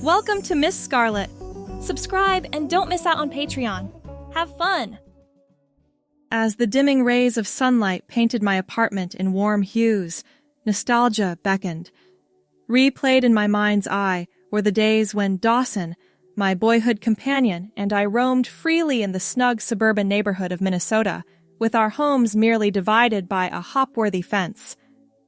Welcome to Miss Scarlett. Subscribe and don't miss out on Patreon. Have fun! As the dimming rays of sunlight painted my apartment in warm hues, nostalgia beckoned. Replayed in my mind's eye were the days when Dawson, my boyhood companion, and I roamed freely in the snug suburban neighborhood of Minnesota, with our homes merely divided by a hop-worthy fence.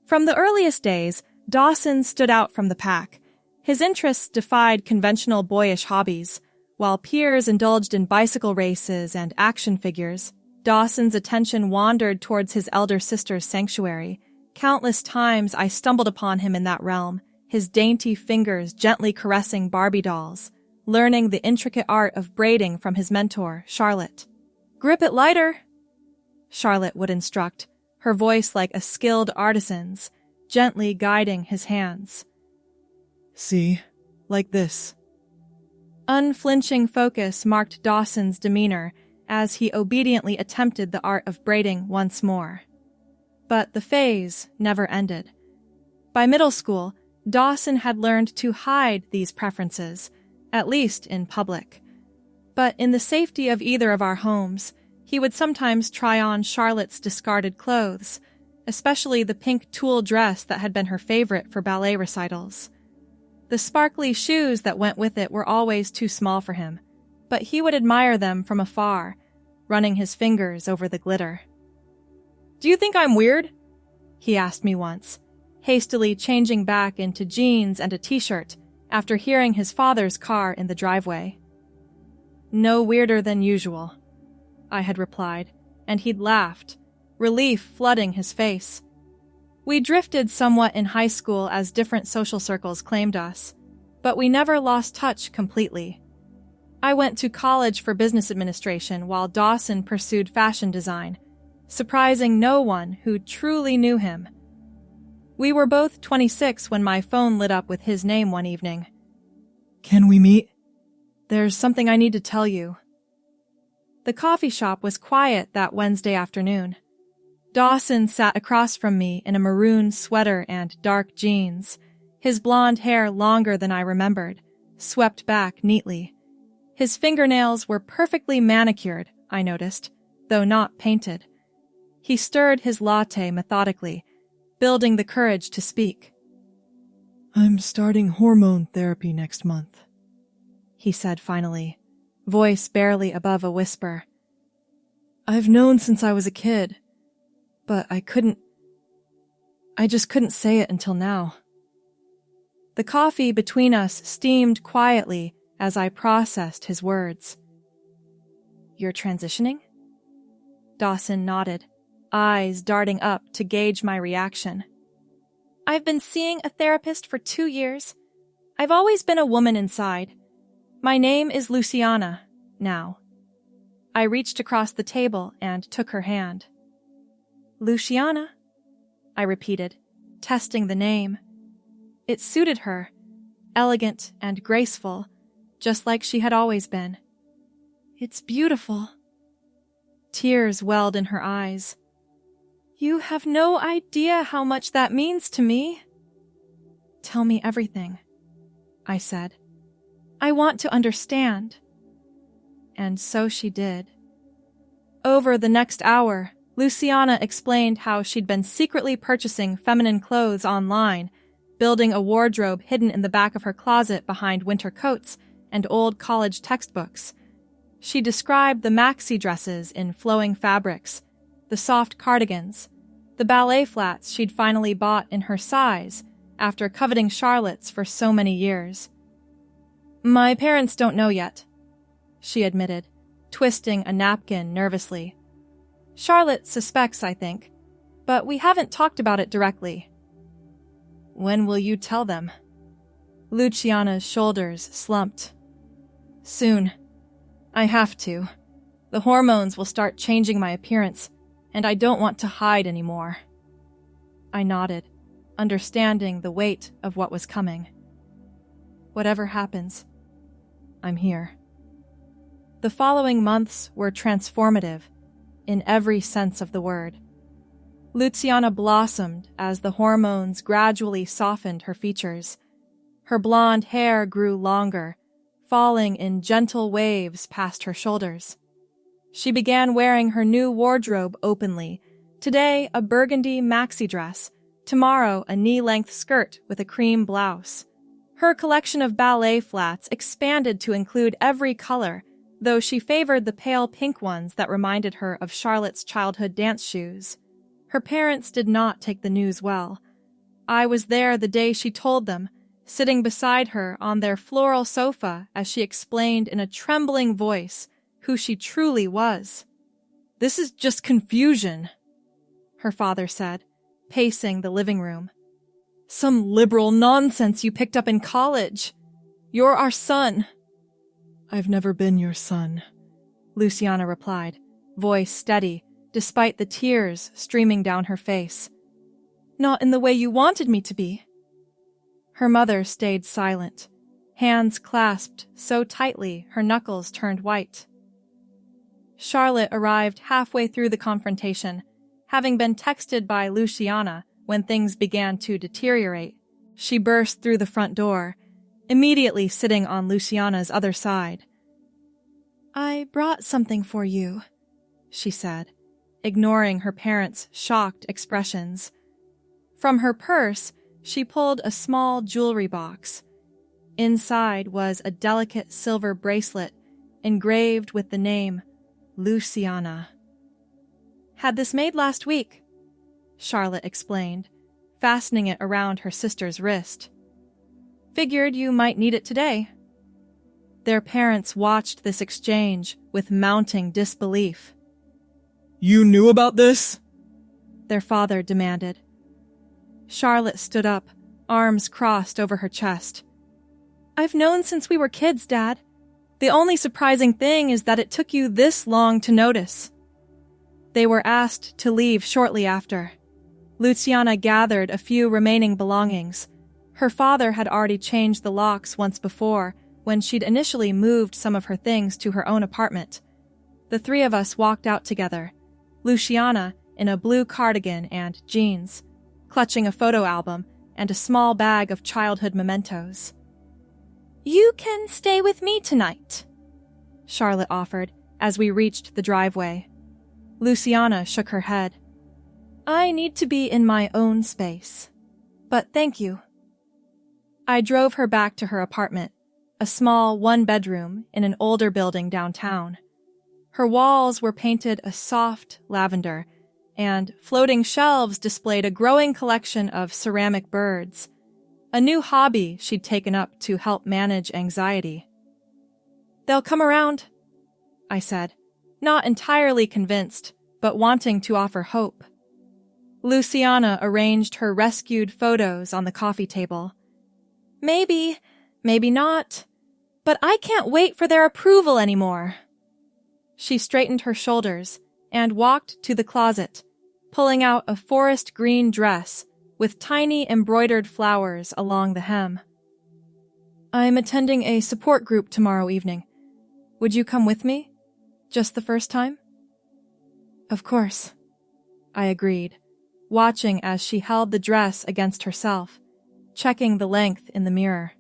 From the earliest days, Dawson stood out from the pack. His interests defied conventional boyish hobbies. While peers indulged in bicycle races and action figures, Dawson's attention wandered towards his elder sister's sanctuary. Countless times I stumbled upon him in that realm, his dainty fingers gently caressing Barbie dolls, learning the intricate art of braiding from his mentor, Scarlett. "Grip it lighter," Scarlett would instruct, her voice like a skilled artisan's, gently guiding his hands. "See, like this." Unflinching focus marked Dawson's demeanor as he obediently attempted the art of braiding once more. But the phase never ended. By middle school, Dawson had learned to hide these preferences, at least in public. But in the safety of either of our homes, he would sometimes try on Scarlett's discarded clothes, especially the pink tulle dress that had been her favorite for ballet recitals. The sparkly shoes that went with it were always too small for him, but he would admire them from afar, running his fingers over the glitter. "Do you think I'm weird?" he asked me once, hastily changing back into jeans and a t-shirt after hearing his father's car in the driveway. "No weirder than usual," I had replied, and he'd laughed, relief flooding his face. We drifted somewhat in high school as different social circles claimed us, but we never lost touch completely. I went to college for business administration while Dawson pursued fashion design, surprising no one who truly knew him. We were both 26 when my phone lit up with his name one evening. "Can we meet?" "There's something I need to tell you." The coffee shop was quiet that Wednesday afternoon. Dawson sat across from me in a maroon sweater and dark jeans, his blonde hair longer than I remembered, swept back neatly. His fingernails were perfectly manicured, I noticed, though not painted. He stirred his latte methodically, building the courage to speak. "I'm starting hormone therapy next month," he said finally, voice barely above a whisper. "I've known since I was a kid, but I just couldn't say it until now." The coffee between us steamed quietly as I processed his words. "You're transitioning?" Dawson nodded, eyes darting up to gauge my reaction. "I've been seeing a therapist for 2 years. I've always been a woman inside. My name is Luciana, now." I reached across the table and took her hand. "Luciana," I repeated, testing the name. It suited her, elegant and graceful, just like she had always been. "It's beautiful." Tears welled in her eyes. "You have no idea how much that means to me." "Tell me everything," I said. "I want to understand." And so she did. Over the next hour, Luciana explained how she'd been secretly purchasing feminine clothes online, building a wardrobe hidden in the back of her closet behind winter coats and old college textbooks. She described the maxi dresses in flowing fabrics, the soft cardigans, the ballet flats she'd finally bought in her size after coveting Scarlett's for so many years. "My parents don't know yet," she admitted, twisting a napkin nervously. "Scarlett suspects, I think, but we haven't talked about it directly." "When will you tell them?" Luciana's shoulders slumped. "Soon. I have to. The hormones will start changing my appearance, and I don't want to hide anymore." I nodded, understanding the weight of what was coming. "Whatever happens, I'm here." The following months were transformative, in every sense of the word. Luciana blossomed as the hormones gradually softened her features. Her blonde hair grew longer, falling in gentle waves past her shoulders. She began wearing her new wardrobe openly. Today, a burgundy maxi dress. Tomorrow, a knee-length skirt with a cream blouse. Her collection of ballet flats expanded to include every color, though she favored the pale pink ones that reminded her of Charlotte's childhood dance shoes. Her parents did not take the news well. I was there the day she told them, sitting beside her on their floral sofa as she explained in a trembling voice who she truly was. "This is just confusion," her father said, pacing the living room. "Some liberal nonsense you picked up in college. You're our son." "I've never been your son," Luciana replied, voice steady, despite the tears streaming down her face. "Not in the way you wanted me to be." Her mother stayed silent, hands clasped so tightly her knuckles turned white. Charlotte arrived halfway through the confrontation, having been texted by Luciana when things began to deteriorate. She burst through the front door, immediately sitting on Luciana's other side. "I brought something for you," she said, ignoring her parents' shocked expressions. From her purse, she pulled a small jewelry box. Inside was a delicate silver bracelet engraved with the name Luciana. "Had this made last week," Charlotte explained, fastening it around her sister's wrist. "Figured you might need it today." Their parents watched this exchange with mounting disbelief. "You knew about this?" their father demanded. Charlotte stood up, arms crossed over her chest. "I've known since we were kids, Dad. The only surprising thing is that it took you this long to notice." They were asked to leave shortly after. Luciana gathered a few remaining belongings. Her father had already changed the locks once before, when she'd initially moved some of her things to her own apartment. The three of us walked out together, Luciana in a blue cardigan and jeans, clutching a photo album and a small bag of childhood mementos. "You can stay with me tonight," Charlotte offered as we reached the driveway. Luciana shook her head. "I need to be in my own space. But thank you." I drove her back to her apartment, a small one-bedroom in an older building downtown. Her walls were painted a soft lavender, and floating shelves displayed a growing collection of ceramic birds, a new hobby she'd taken up to help manage anxiety. "They'll come around," I said, not entirely convinced, but wanting to offer hope. Luciana arranged her rescued photos on the coffee table. "Maybe, maybe not, but I can't wait for their approval anymore." She straightened her shoulders and walked to the closet, pulling out a forest green dress with tiny embroidered flowers along the hem. "I'm attending a support group tomorrow evening. Would you come with me? Just the first time?" "Of course," I agreed, watching as she held the dress against herself, checking the length in the mirror.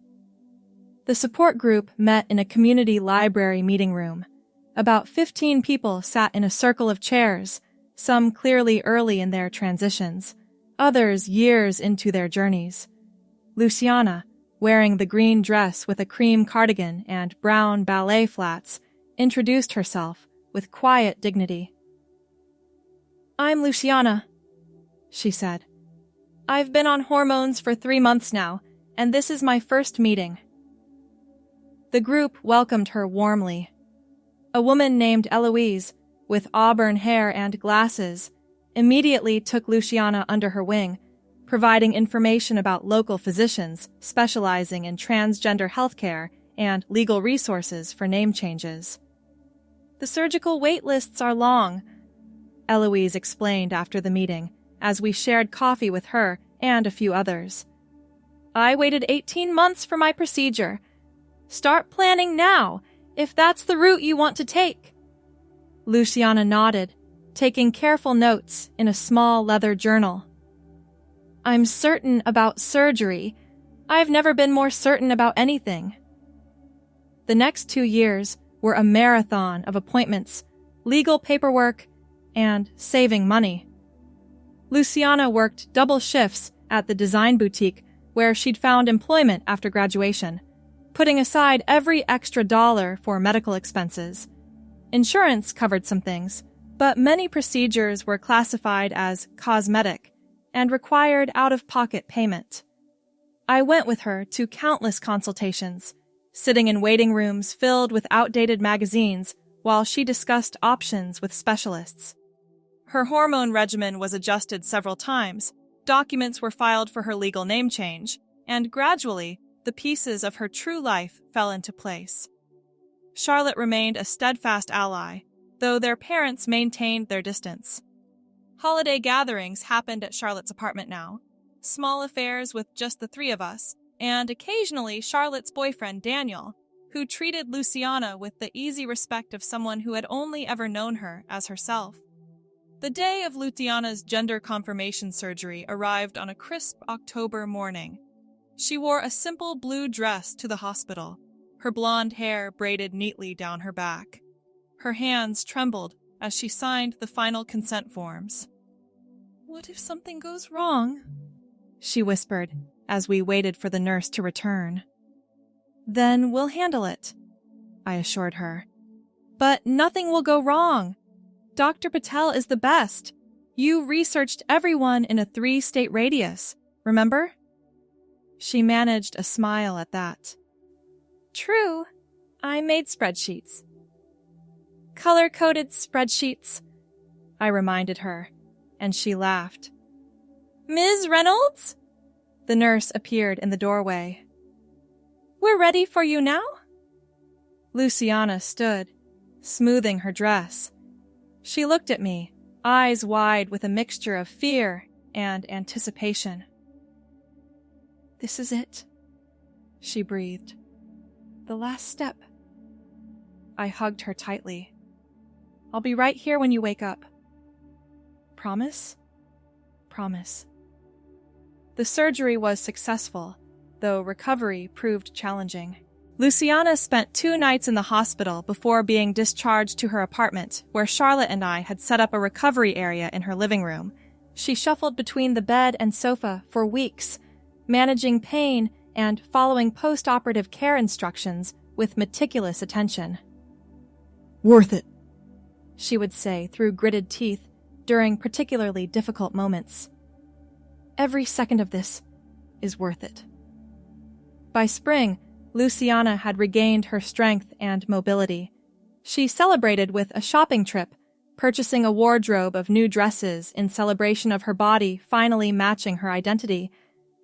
The support group met in a community library meeting room. About 15 people sat in a circle of chairs, some clearly early in their transitions, others years into their journeys. Luciana, wearing the green dress with a cream cardigan and brown ballet flats, introduced herself with quiet dignity. "I'm Luciana," she said. "I've been on hormones for 3 months now, and this is my first meeting." The group welcomed her warmly. A woman named Eloise, with auburn hair and glasses, immediately took Luciana under her wing, providing information about local physicians specializing in transgender healthcare and legal resources for name changes. "The surgical wait lists are long," Eloise explained after the meeting, as we shared coffee with her and a few others. "I waited 18 months for my procedure. Start planning now, if that's the route you want to take." Luciana nodded, taking careful notes in a small leather journal. "I'm certain about surgery. I've never been more certain about anything. The next 2 years were a marathon of appointments, legal paperwork, and saving money. Luciana worked double shifts at the design boutique where she'd found employment after graduation, putting aside every extra dollar for medical expenses. Insurance covered some things, but many procedures were classified as cosmetic and required out-of-pocket payment. I went with her to countless consultations, sitting in waiting rooms filled with outdated magazines while she discussed options with specialists. Her hormone regimen was adjusted several times, documents were filed for her legal name change, and gradually, the pieces of her true life fell into place. Scarlett remained a steadfast ally, though their parents maintained their distance. Holiday gatherings happened at Scarlett's apartment now, small affairs with just the three of us, and occasionally Scarlett's boyfriend, Daniel, who treated Luciana with the easy respect of someone who had only ever known her as herself. The day of Luciana's gender confirmation surgery arrived on a crisp October morning. She wore a simple blue dress to the hospital, her blonde hair braided neatly down her back. Her hands trembled as she signed the final consent forms. "What if something goes wrong?" she whispered as we waited for the nurse to return. "Then we'll handle it," I assured her. "But nothing will go wrong. Dr. Patel is the best. You researched everyone in a 3-state radius, remember?" She managed a smile at that. "True. I made spreadsheets." "Color-coded spreadsheets," I reminded her, and she laughed. "Ms. Reynolds?" The nurse appeared in the doorway. "We're ready for you now?" Luciana stood, smoothing her dress. She looked at me, eyes wide with a mixture of fear and anticipation. "This is it," she breathed. "The last step." I hugged her tightly. "I'll be right here when you wake up." "Promise?" "Promise." The surgery was successful, though recovery proved challenging. Luciana spent 2 nights in the hospital before being discharged to her apartment, where Scarlett and I had set up a recovery area in her living room. She shuffled between the bed and sofa for weeks, managing pain and following post-operative care instructions with meticulous attention. "Worth it," she would say through gritted teeth during particularly difficult moments. "Every second of this is worth it." By spring, Luciana had regained her strength and mobility. She celebrated with a shopping trip, purchasing a wardrobe of new dresses in celebration of her body finally matching her identity.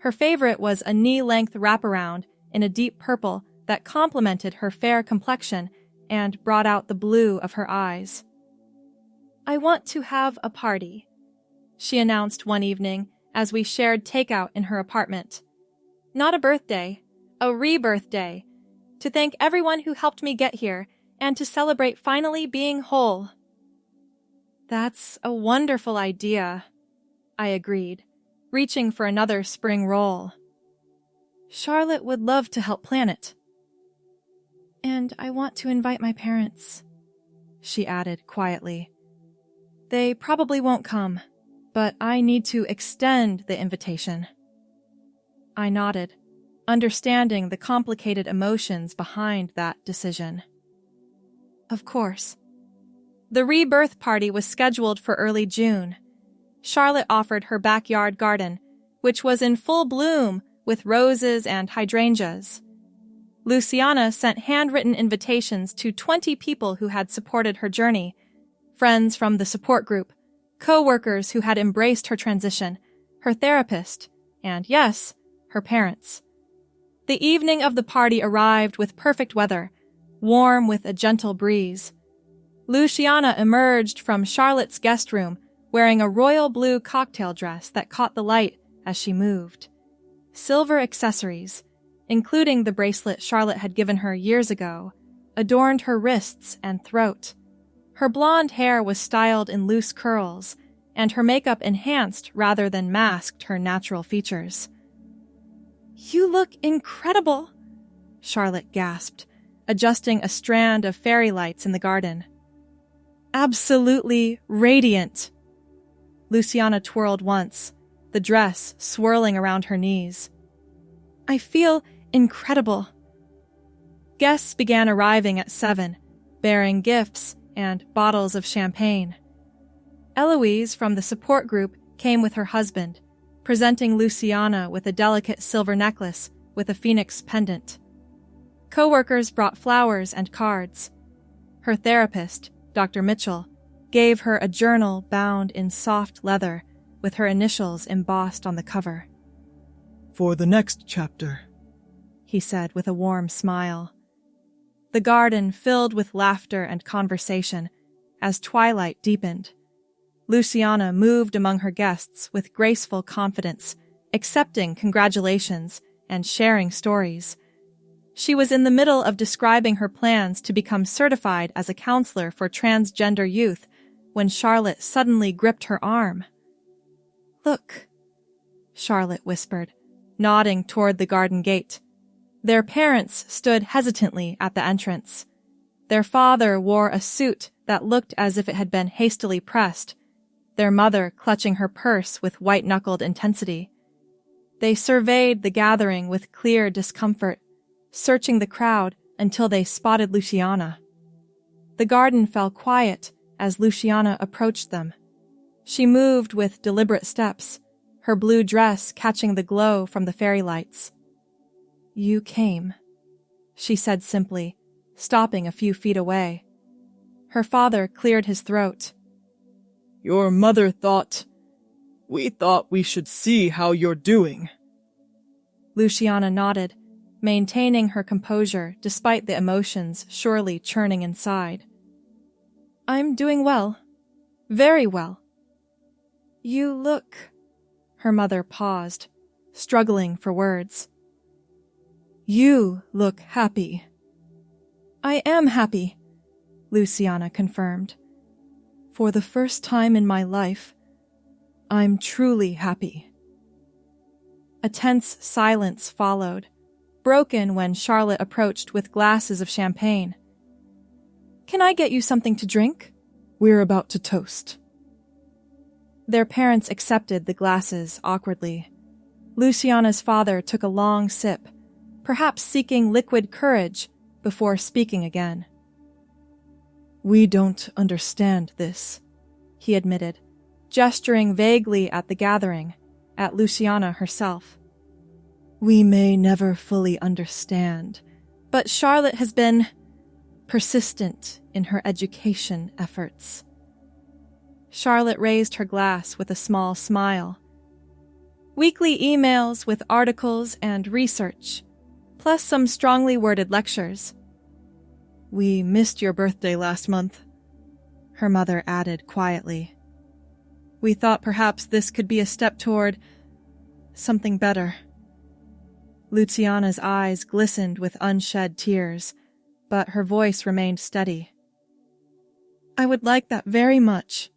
Her favorite was a knee-length wraparound in a deep purple that complemented her fair complexion and brought out the blue of her eyes. "I want to have a party," she announced one evening as we shared takeout in her apartment. "Not a birthday, a rebirth day, to thank everyone who helped me get here and to celebrate finally being whole." "That's a wonderful idea," I agreed, reaching for another spring roll. "Scarlett would love to help plan it." "And I want to invite my parents," she added quietly. "They probably won't come, but I need to extend the invitation." I nodded, understanding the complicated emotions behind that decision. "Of course." The rebirth party was scheduled for early June. Scarlett offered her backyard garden, which was in full bloom with roses and hydrangeas. Luciana sent handwritten invitations to 20 people who had supported her journey, friends from the support group, co-workers who had embraced her transition, her therapist, and yes, her parents. The evening of the party arrived with perfect weather, warm with a gentle breeze. Luciana emerged from Scarlett's guest room wearing a royal blue cocktail dress that caught the light as she moved. Silver accessories, including the bracelet Scarlett had given her years ago, adorned her wrists and throat. Her blonde hair was styled in loose curls, and her makeup enhanced rather than masked her natural features. You look incredible, Charlotte gasped, adjusting a strand of fairy lights in the garden. Absolutely radiant. Luciana twirled once, the dress swirling around her knees. I feel incredible. Guests began arriving at 7, bearing gifts and bottles of champagne. Eloise from the support group came with her husband, presenting Luciana with a delicate silver necklace with a phoenix pendant. Co-workers brought flowers and cards. Her therapist, Dr. Mitchell, gave her a journal bound in soft leather with her initials embossed on the cover. For the next chapter, he said with a warm smile. The garden filled with laughter and conversation as twilight deepened. Luciana moved among her guests with graceful confidence, accepting congratulations and sharing stories. She was in the middle of describing her plans to become certified as a counselor for transgender youth when Charlotte suddenly gripped her arm. Look, Charlotte whispered, nodding toward the garden gate. Their parents stood hesitantly at the entrance. Their father wore a suit that looked as if it had been hastily pressed, their mother clutching her purse with white-knuckled intensity. They surveyed the gathering with clear discomfort, searching the crowd until they spotted Luciana. The garden fell quiet as Luciana approached them. She moved with deliberate steps, her blue dress catching the glow from the fairy lights. You came, she said simply, stopping a few feet away. Her father cleared his throat. Your mother thought... We thought we should see how you're doing. Luciana nodded, maintaining her composure despite the emotions surely churning inside. I'm doing well. Very well. You look... Her mother paused, struggling for words. You look happy. I am happy, Luciana confirmed. For the first time in my life, I'm truly happy. A tense silence followed, broken when Charlotte approached with glasses of champagne. Can I get you something to drink? We're about to toast. Their parents accepted the glasses awkwardly. Luciana's father took a long sip, perhaps seeking liquid courage before speaking again. We don't understand this, he admitted, gesturing vaguely at the gathering, at Luciana herself. We may never fully understand, but Charlotte has been persistent in her education efforts. Charlotte raised her glass with a small smile. Weekly emails with articles and research, plus some strongly worded lectures. We missed your birthday last month, her mother added quietly. We thought perhaps this could be a step toward something better. Luciana's eyes glistened with unshed tears, but her voice remained steady. I would like that very much.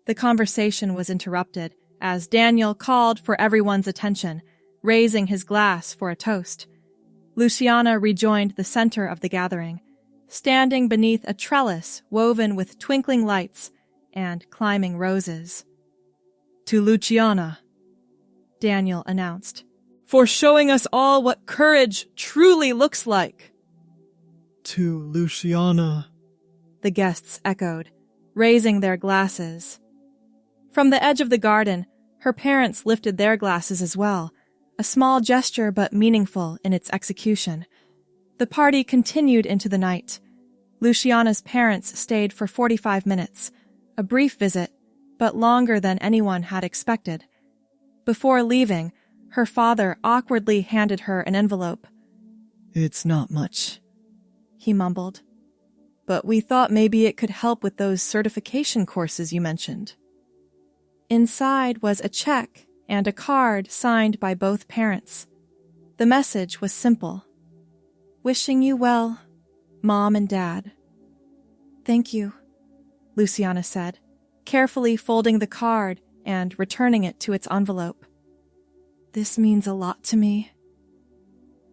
The conversation was interrupted as Daniel called for everyone's attention, raising his glass for a toast. Luciana rejoined the center of the gathering, standing beneath a trellis woven with twinkling lights and climbing roses. To Luciana, Daniel announced, for showing us all what courage truly looks like. To Luciana, the guests echoed, raising their glasses. From the edge of the garden, her parents lifted their glasses as well, a small gesture but meaningful in its execution. The party continued into the night. Luciana's parents stayed for 45 minutes, a brief visit, but longer than anyone had expected. Before leaving, her father awkwardly handed her an envelope. It's not much, he mumbled. But we thought maybe it could help with those certification courses you mentioned. Inside was a check and a card signed by both parents. The message was simple. Wishing you well, Mom and Dad. Thank you, Luciana said, carefully folding the card and returning it to its envelope. This means a lot to me.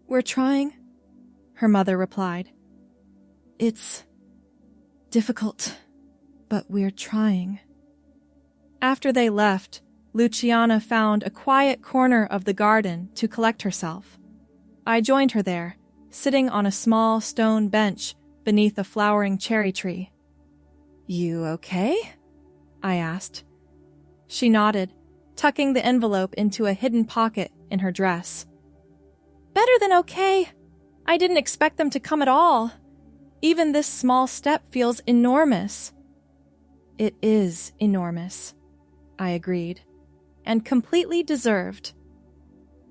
We're trying, her mother replied. It's difficult, but we're trying. After they left, Luciana found a quiet corner of the garden to collect herself. I joined her there, sitting on a small stone bench beneath a flowering cherry tree. "You okay?" I asked. She nodded, tucking the envelope into a hidden pocket in her dress. "Better than okay. I didn't expect them to come at all. Even this small step feels enormous." "It is enormous," I agreed, "and completely deserved."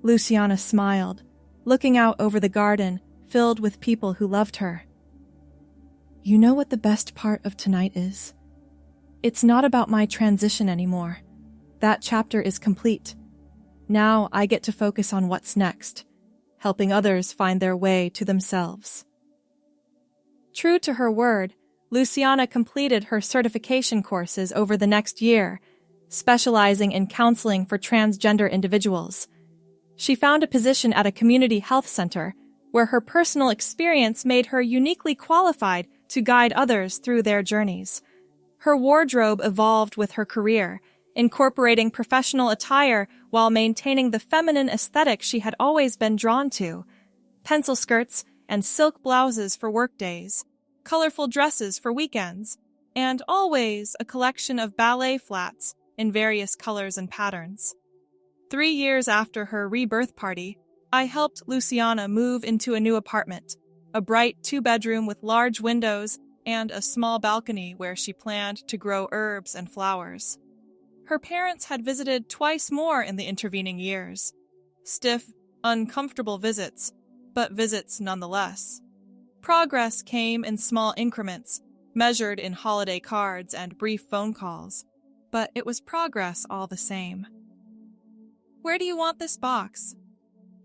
Luciana smiled, looking out over the garden filled with people who loved her. "You know what the best part of tonight is? It's not about my transition anymore. That chapter is complete. Now I get to focus on what's next, helping others find their way to themselves." True to her word, Luciana completed her certification courses over the next year, specializing in counseling for transgender individuals. She found a position at a community health center where her personal experience made her uniquely qualified to guide others through their journeys. Her wardrobe evolved with her career, incorporating professional attire while maintaining the feminine aesthetic she had always been drawn to: pencil skirts and silk blouses for workdays, colorful dresses for weekends, and always a collection of ballet flats in various colors and patterns. 3 years after her rebirth party, I helped Luciana move into a new apartment, a bright 2-bedroom with large windows and a small balcony where she planned to grow herbs and flowers. Her parents had visited twice more in the intervening years. Stiff, uncomfortable visits, but visits nonetheless. Progress came in small increments, measured in holiday cards and brief phone calls, but it was progress all the same. "Where do you want this box?"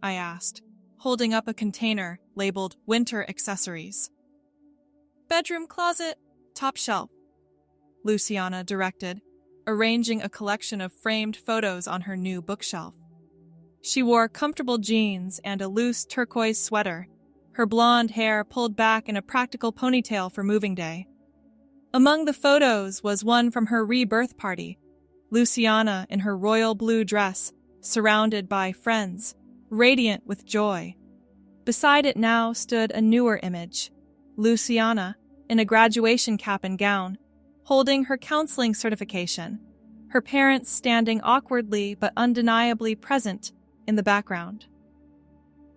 I asked, holding up a container labeled Winter Accessories. "Bedroom closet, top shelf," Luciana directed, arranging a collection of framed photos on her new bookshelf. She wore comfortable jeans and a loose turquoise sweater, her blonde hair pulled back in a practical ponytail for moving day. Among the photos was one from her rebirth party, Luciana in her royal blue dress, surrounded by friends, radiant with joy. Beside it now stood a newer image, Luciana in a graduation cap and gown, holding her counseling certification, her parents standing awkwardly but undeniably present in the background.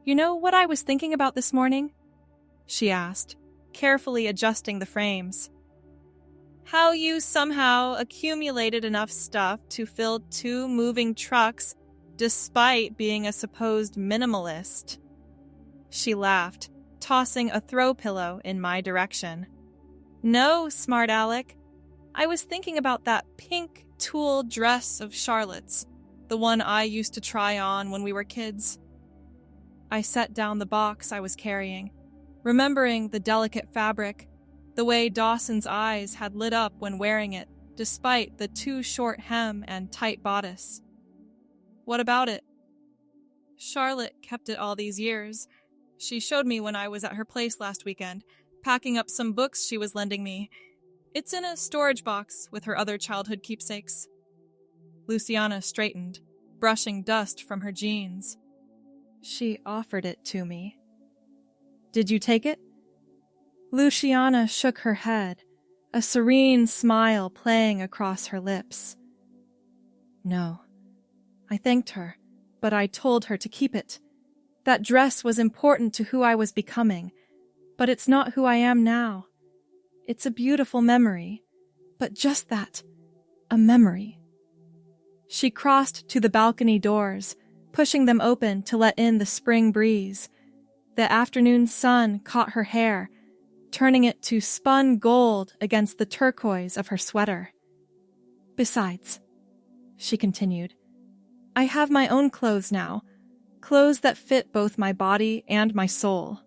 "You know what I was thinking about this morning?" she asked, carefully adjusting the frames. "How you somehow accumulated enough stuff to fill 2 moving trucks despite being a supposed minimalist." She laughed, tossing a throw pillow in my direction. "No, smart Alec. I was thinking about that pink tulle dress of Charlotte's, the one I used to try on when we were kids." I set down the box I was carrying, remembering the delicate fabric, the way Dawson's eyes had lit up when wearing it, despite the too short hem and tight bodice. "What about it?" "Charlotte kept it all these years. She showed me when I was at her place last weekend, packing up some books she was lending me. It's in a storage box with her other childhood keepsakes." Luciana straightened, brushing dust from her jeans. "She offered it to me." "Did you take it?" Luciana shook her head, a serene smile playing across her lips. "No. I thanked her, but I told her to keep it. That dress was important to who I was becoming, but it's not who I am now. It's a beautiful memory, but just that, a memory." She crossed to the balcony doors, pushing them open to let in the spring breeze. The afternoon sun caught her hair, turning it to spun gold against the turquoise of her sweater. "Besides," she continued, "I have my own clothes now, clothes that fit both my body and my soul."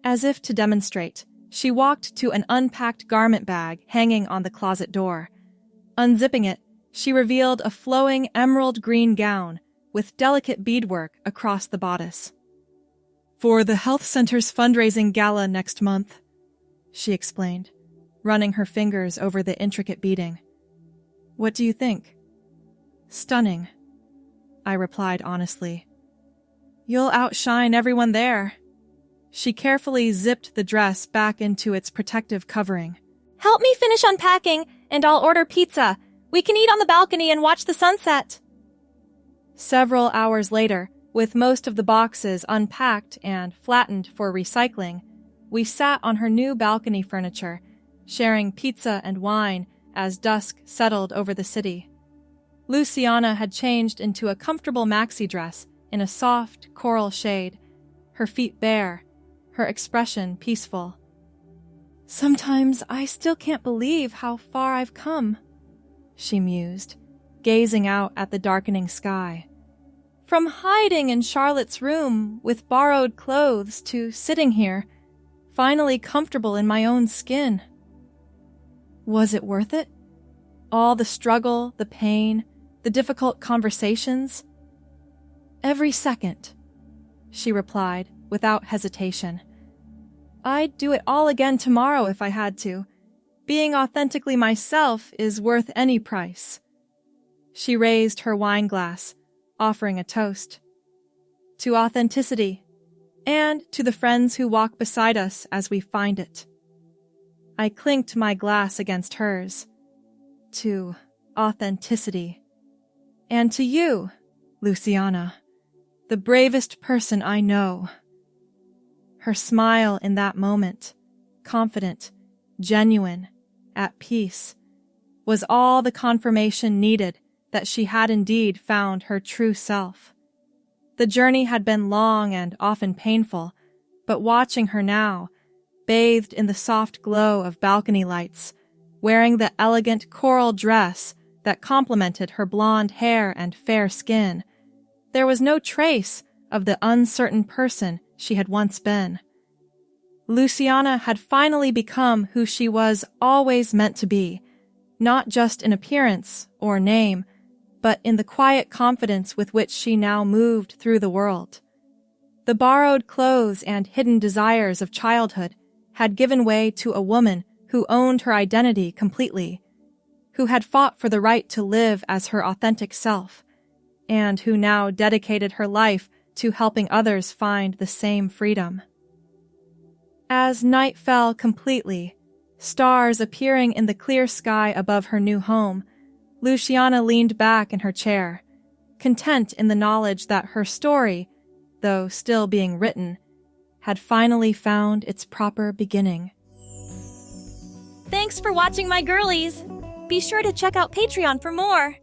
As if to demonstrate, she walked to an unpacked garment bag hanging on the closet door. Unzipping it, she revealed a flowing emerald green gown, with delicate beadwork across the bodice. "For the health center's fundraising gala next month," she explained, running her fingers over the intricate beading. "What do you think?" "Stunning," I replied honestly. "You'll outshine everyone there." She carefully zipped the dress back into its protective covering. "Help me finish unpacking, and I'll order pizza. We can eat on the balcony and watch the sunset." Several hours later, with most of the boxes unpacked and flattened for recycling, we sat on her new balcony furniture, sharing pizza and wine as dusk settled over the city. Luciana had changed into a comfortable maxi dress in a soft coral shade, her feet bare, her expression peaceful. "Sometimes I still can't believe how far I've come," she mused, gazing out at the darkening sky. "From hiding in Charlotte's room with borrowed clothes to sitting here, finally comfortable in my own skin." Was it worth it? All the struggle, the pain, the difficult conversations? "Every second," she replied without hesitation. "I'd do it all again tomorrow if I had to. Being authentically myself is worth any price." She raised her wine glass, offering a toast. "To authenticity, and to the friends who walk beside us as we find it." I clinked my glass against hers. "To authenticity. And to you, Luciana, the bravest person I know." Her smile in that moment, confident, genuine, at peace, was all the confirmation needed that she had indeed found her true self. The journey had been long and often painful, but watching her now, bathed in the soft glow of balcony lights, wearing the elegant coral dress that complemented her blonde hair and fair skin, there was no trace of the uncertain person she had once been. Luciana had finally become who she was always meant to be, not just in appearance or name, but in the quiet confidence with which she now moved through the world. The borrowed clothes and hidden desires of childhood had given way to a woman who owned her identity completely, who had fought for the right to live as her authentic self, and who now dedicated her life to helping others find the same freedom. As night fell completely, stars appearing in the clear sky above her new home, Luciana leaned back in her chair, content in the knowledge that her story, though still being written, had finally found its proper beginning. Thanks for watching my girlies! Be sure to check out Patreon for more!